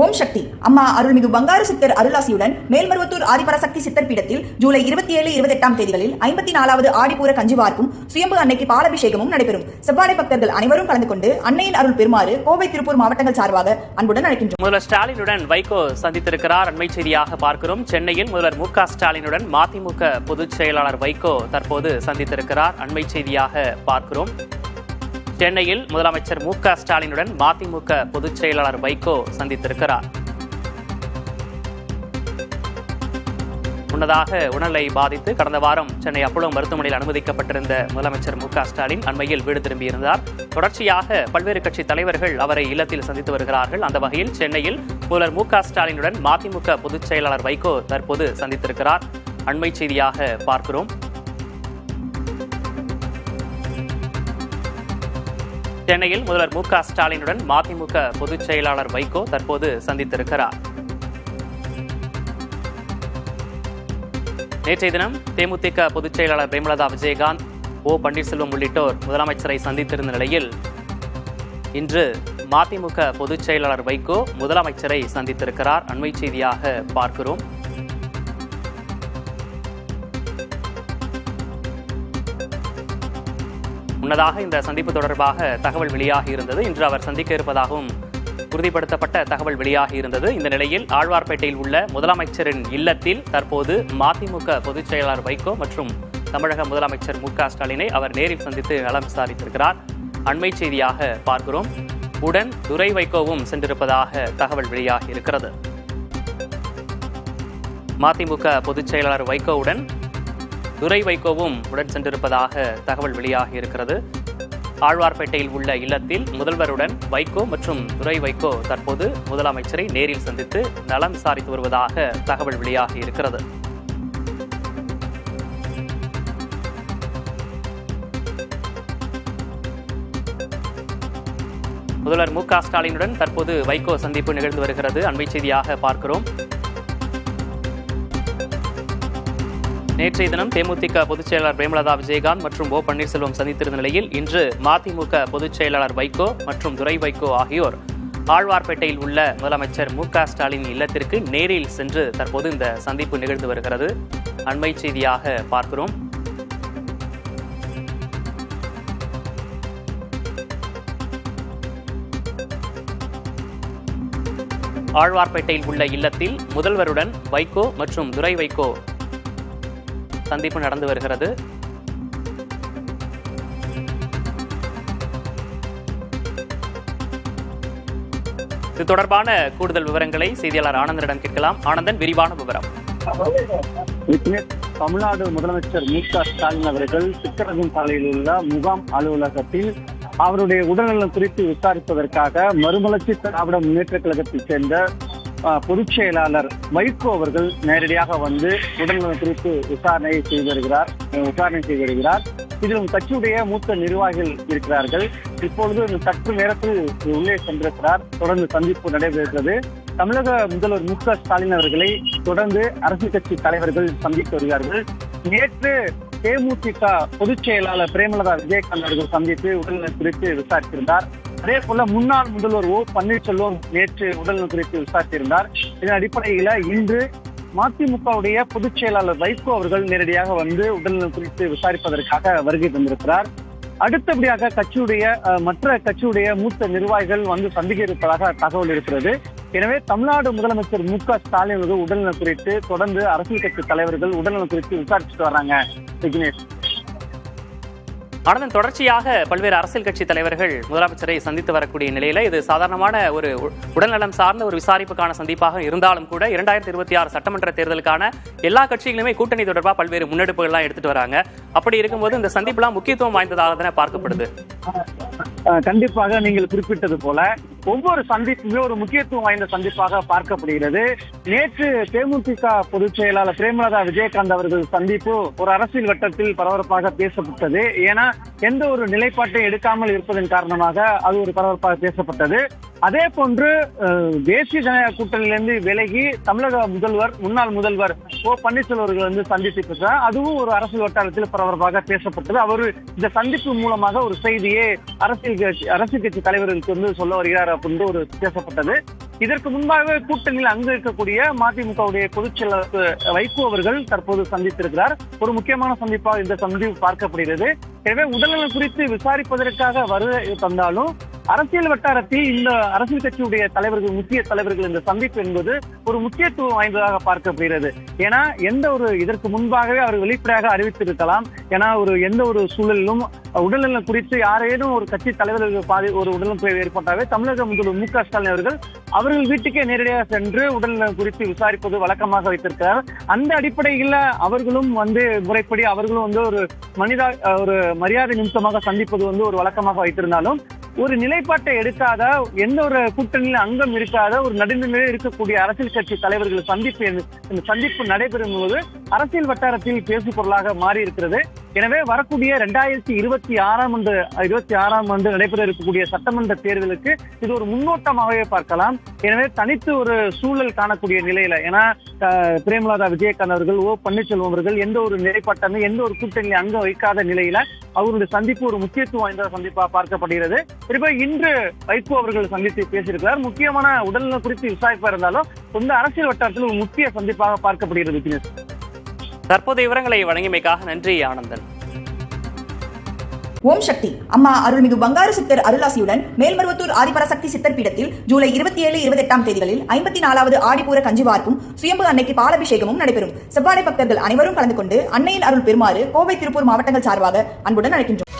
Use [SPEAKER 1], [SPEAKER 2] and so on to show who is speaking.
[SPEAKER 1] ஓம் சக்தி அம்மா அருள்மிகு பங்காரு சித்தர் அருளாசியுடன் மேல்மருவத்தூர் ஆதிபராசக்தி சித்தர் பீடத்தில் ஜூலை 27, 28 தேதிகளில் 54வது ஆடிப்பூர கஞ்சிவார்ப்பும் சுயம்பு அன்னைக்கு பாலாபிஷேகமும் நடைபெறும். செவ்வாடை பக்தர்கள் அனைவரும் கலந்து கொண்டு அன்னையின் அருள் பெறுமாறு கோவை, திருப்பூர் மாவட்டங்கள் சார்பாக அன்புடன் அழைக்கின்றோம்.
[SPEAKER 2] முதல்வர் ஸ்டாலினுடன் வைகோ சந்தித்திருக்கிறார். அண்மை செய்தியாக பார்க்கிறோம். சென்னையில் முதல்வர் மு.க. ஸ்டாலினுடன் மதிமுக பொதுச் செயலாளர் வைகோ தற்போது சந்தித்திருக்கிறார். அண்மை செய்தியாக பார்க்கிறோம். சென்னையில் முதலமைச்சர் மு.க. ஸ்டாலினுடன் மதிமுக பொதுச் செயலாளர் வைகோ சந்தித்திருக்கிறார். முன்னதாக உடல்நிலை பாதித்து கடந்த வாரம் சென்னை அப்போலோ மருத்துவமனையில் அனுமதிக்கப்பட்டிருந்த முதலமைச்சர் மு.க. ஸ்டாலின் அண்மையில் வீடு திரும்பியிருந்தார். தொடர்ச்சியாக பல்வேறு கட்சி தலைவர்கள் அவரை இல்லத்தில் சந்தித்து வருகிறார்கள். அந்த வகையில் சென்னையில் முதல்வர் மு.க. ஸ்டாலினுடன் மதிமுக பொதுச் செயலாளர் வைகோ தற்போது சந்தித்திருக்கிறார். அண்மை செய்தியாக பார்க்கிறோம். சென்னையில் முதல்வர் மு.க. ஸ்டாலினுடன் மதிமுக பொதுச் செயலாளர் வைகோ தற்போது சந்தித்திருக்கிறார். நேற்றைய தினம் தேமுதிக பொதுச் செயலாளர் பிரேமலதா விஜயகாந்த், ஓ பன்னீர்செல்வம் உள்ளிட்டோர் முதலமைச்சரை சந்தித்திருந்த நிலையில் இன்று மதிமுக பொதுச் செயலாளர் வைகோ முதலமைச்சரை சந்தித்திருக்கிறார். அண்மை செய்தியாக பார்க்கிறோம். முன்னதாக இந்த சந்திப்பு தொடர்பாக தகவல் வெளியாகி இருந்தது. இன்று அவர் சந்திக்க இருப்பதாகவும் உறுதிப்படுத்தப்பட்ட தகவல் வெளியாகி இருந்தது. இந்த நிலையில் ஆழ்வார்பேட்டையில் உள்ள முதலமைச்சரின் இல்லத்தில் தற்போது மதிமுக பொதுச் செயலாளர் வைகோ மற்றும் தமிழக முதலமைச்சர் மு.க. ஸ்டாலினை அவர் நேரில் சந்தித்து நலம் விசாரித்திருக்கிறார். அண்மை செய்தியாக பார்க்கிறோம். உடன் துரை வைகோவும் சென்றிருப்பதாக தகவல் வெளியாகி இருக்கிறது. மதிமுக பொதுச் செயலாளர் வைகோவுடன் துரை வைகோவும் உடன் சென்றிருப்பதாக தகவல் வெளியாகி இருக்கிறது. ஆழ்வார்பேட்டையில் உள்ள இல்லத்தில் முதல்வருடன் வைகோ மற்றும் துரை வைகோ தற்போது முதலமைச்சரை நேரில் சந்தித்து நலம் விசாரித்து வருவதாக தகவல் வெளியாகி இருக்கிறது. முதல்வர் மு.க. ஸ்டாலினுடன் தற்போது வைகோ சந்திப்பு நிகழ்ந்து வருகிறது. அண்மை செய்தியாக பார்க்கிறோம். நேற்றைய தினம் தேமுதிக பொதுச் செயலாளர் பிரேமலதா விஜயகாந்த் மற்றும் ஓ பன்னீர்செல்வம் சந்தித்திருந்த நிலையில் இன்று மதிமுக பொதுச் செயலாளர் வைகோ மற்றும் துரை வைகோ ஆகியோர் ஆழ்வார்பேட்டையில் உள்ள முதலமைச்சர் மு.க. ஸ்டாலின் இல்லத்திற்கு நேரில் சென்று தற்போது இந்த சந்திப்பு நிகழ்ந்து வருகிறது. அண்மை செய்தியாக பார்க்கிறோம். ஆழ்வார்பேட்டையில் உள்ள இல்லத்தில் முதல்வருடன் வைகோ மற்றும் துரை வைகோ சந்திப்பு நடந்து வருகிறது. இது தொடர்பான கூடுதல் விவரங்களை செய்தியாளர் ஆனந்தனிடம் கேட்கலாம். ஆனந்தன், விரிவான விவரம்.
[SPEAKER 3] தமிழ்நாடு முதலமைச்சர் மு.க. ஸ்டாலின் அவர்கள் சிக்கரகம் சாலையில் உள்ள முகாம் அலுவலகத்தில் அவருடைய உடல்நலம் குறித்து விசாரிப்பதற்காக மறுமலர்ச்சி திராவிட முன்னேற்ற கழகத்தைச் சேர்ந்த பொதுச் செயலாளர் வைகோ அவர்கள் நேரடியாக வந்து உடல்நலம் குறித்து விசாரணை செய்து வருகிறார். இதிலும் கட்சியுடைய மூத்த நிர்வாகிகள் இருக்கிறார்கள். இப்பொழுது சற்று நேரத்தில் உள்ளே சென்றிருக்கிறார். தொடர்ந்து சந்திப்பு நடைபெறுகிறது. தமிழக முதல்வர் மு.க. ஸ்டாலின் அவர்களை தொடர்ந்து அரசியல் கட்சி தலைவர்கள் சந்தித்து வருகிறார்கள். நேற்று தேமுதிக பொதுச் செயலாளர் பிரேமலதா விஜயகாந்த் அவர்கள் சந்தித்து உடல்நலம் குறித்து விசாரித்திருந்தார். அதே போல முன்னாள் முதல்வர் ஓ பன்னீர்செல்வம் நேற்று உடல்நலம் குறித்து விசாரித்திருந்தார். இதன் அடிப்படையில இன்று மதிமுகவுடைய பொதுச் செயலாளர் வைகோ அவர்கள் நேரடியாக வந்து உடல்நலம் குறித்து விசாரிப்பதற்காக வருகை தந்திருக்கிறார். அடுத்தபடியாக மற்ற கட்சியுடைய மூத்த நிர்வாகிகள் வந்து சந்திக்க இருப்பதாக தகவல் இருக்கிறது. எனவே தமிழ்நாடு முதலமைச்சர் மு.க. ஸ்டாலின் அவர்கள் உடல்நலம் குறித்து தொடர்ந்து அரசியல் கட்சி தலைவர்கள் உடல்நலம் குறித்து விசாரிச்சுட்டு வர்றாங்க. விக்னேஷ்,
[SPEAKER 2] ஆனந்தன், தொடர்ச்சியாக பல்வேறு அரசியல் கட்சி தலைவர்கள் முதலமைச்சரை சந்தித்து வரக்கூடிய நிலையில இது சாதாரணமான ஒரு உடல்நலம் சார்ந்த ஒரு விசாரிப்புக்கான சந்திப்பாக இருந்தாலும் கூட 2026 சட்டமன்ற தேர்தலுக்கான எல்லா கட்சிகளுமே கூட்டணி தொடர்பாக பல்வேறு முன்னெடுப்புகள்லாம் எடுத்துட்டு வராங்க. அப்படி இருக்கும்போது இந்த சந்திப்புலாம் முக்கியத்துவம் வாய்ந்ததாக தானே பார்க்கப்படுது.
[SPEAKER 3] கண்டிப்பாக நீங்கள் குறிப்பிட்டது போல ஒவ்வொரு சந்திப்புமே ஒரு முக்கியத்துவம் வாய்ந்த சந்திப்பாக பார்க்கப்படுகிறது. நேற்று தேமுதிக பொதுச் செயலாளர் பிரேமலதா விஜயகாந்த் அவர்கள் சந்திப்பு ஒரு அரசியல் வட்டத்தில் பரபரப்பாக பேசப்பட்டது. ஏன்னா எந்த ஒரு நிலைப்பாட்டை எடுக்காமல் இருப்பதன் காரணமாக அது ஒரு பரபரப்பாக பேசப்பட்டது. அதே போன்று தேசிய ஜனநாயக கூட்டணியிலிருந்து விலகி தமிழக முன்னாள் முதல்வர் ஓ பன்னீர்செல்வம் அவர்கள் வந்து சந்தித்து பேசுறார். அதுவும் ஒரு அரசியல் வட்டாரத்தில் பரபரப்பாக பேசப்பட்டது. அவர் இந்த சந்திப்பு மூலமாக ஒரு செய்தியை அரசியல் கட்சி தலைவர்களுக்கு வந்து சொல்ல வருகிறார் அப்படின்னு ஒரு பேசப்பட்டது. இதற்கு முன்பாக கூட்டணியில் அங்கு இருக்கக்கூடிய மதிமுகவுடைய பொதுச் செயலாளர் வைகோ அவர்கள் தற்போது சந்தித்திருக்கிறார். ஒரு முக்கியமான சந்திப்பாக இந்த சந்திப்பு பார்க்கப்படுகிறது. எனவே உடல்நலம் குறித்து விசாரிப்பதற்காக வருகை தந்தாலும் அரசியல் வட்டாரத்தில் இந்த அரசியல் கட்சியுடைய தலைவர்கள், முக்கிய தலைவர்கள் இந்த சந்திப்பு என்பது ஒரு முக்கியத்துவம் வாய்ந்ததாக பார்க்கப்படுகிறது. ஏன்னா இதற்கு முன்பாகவே அவர் வெளிப்படையாக அறிவித்திருக்கலாம். ஏன்னா எந்த ஒரு சூழலிலும் உடல்நலம் குறித்து யாரேனும் ஒரு கட்சி தலைவர்கள் ஒரு உடல்நலம் ஏற்பட்டாவே தமிழக முதல்வர் மு.க. ஸ்டாலின் அவர்கள் வீட்டுக்கே நேரடியாக சென்று உடல்நலம் குறித்து விசாரிப்பது வழக்கமாக வைத்திருக்கிறார். அந்த அடிப்படையில் அவர்களும் முறைப்படி அவர்களும் ஒரு மரியாதை நிமித்தமாக சந்திப்பது ஒரு வழக்கமாக வைத்திருந்தாலும் ஒரு நிலைப்பாட்டை எடுக்காத, எந்த ஒரு கூட்டணியில் அங்கம் இருக்காத ஒரு நடுநிலையில் இருக்கக்கூடிய அரசியல் கட்சி தலைவர்கள் சந்திப்பு நடைபெறும் போது அரசியல் வட்டாரத்தில் பேசு பொருளாக மாறி இருக்கிறது. எனவே வரக்கூடிய 2026ஆம் ஆண்டு நடைபெற இருக்கக்கூடிய சட்டமன்ற தேர்தலுக்கு இது ஒரு முன்னோட்டமாகவே பார்க்கலாம். எனவே தனித்து ஒரு சூழல் காணக்கூடிய நிலையில, ஏன்னா பிரேமலதா விஜயகாந்த் அவர்கள், ஓ பன்னீர்செல்வம் அவர்கள் எந்த ஒரு நிலைப்பாட்டமே எந்த ஒரு கூட்டணியில் அங்கம் வைக்காத நிலையில அவருடைய சந்திப்பு ஒரு முக்கியத்துவம் வாய்ந்த சந்திப்பாக பார்க்கப்படுகிறது. இன்று வைகோ அவர்கள் சந்தித்து பேசியிருக்கிறார். முக்கியமான உடல்நலம் குறித்து விசாரிப்பா இருந்தாலும் இந்த அரசியல் வட்டாரத்தில் ஒரு முக்கிய சந்திப்பாக பார்க்கப்படுகிறது.
[SPEAKER 2] தற்போதைய விவரங்களை வழங்கியமைக்காக நன்றி ஆனந்தன்.
[SPEAKER 1] ஓம் சக்தி அம்மா அருள்மிகு பங்காரு சித்தர் அருளாசியுடன் மேல்மருவத்தூர் ஆதிபராசக்தி சித்தர் பீடத்தில் ஜூலை 27, 28ஆம் தேதிகளில் 54வது ஆடிப்பூர கஞ்சிவார்ப்பும் சுயம்பு அன்னைக்கு பாலபிஷேகமும் நடைபெறும். செவ்வாடை பக்தர்கள் அனைவரும் கலந்து கொண்டு அன்னையின் அருள் பெறுமாறு கோவை, திருப்பூர் மாவட்டங்கள் சார்பாக அன்புடன் அழைக்கின்றோம்.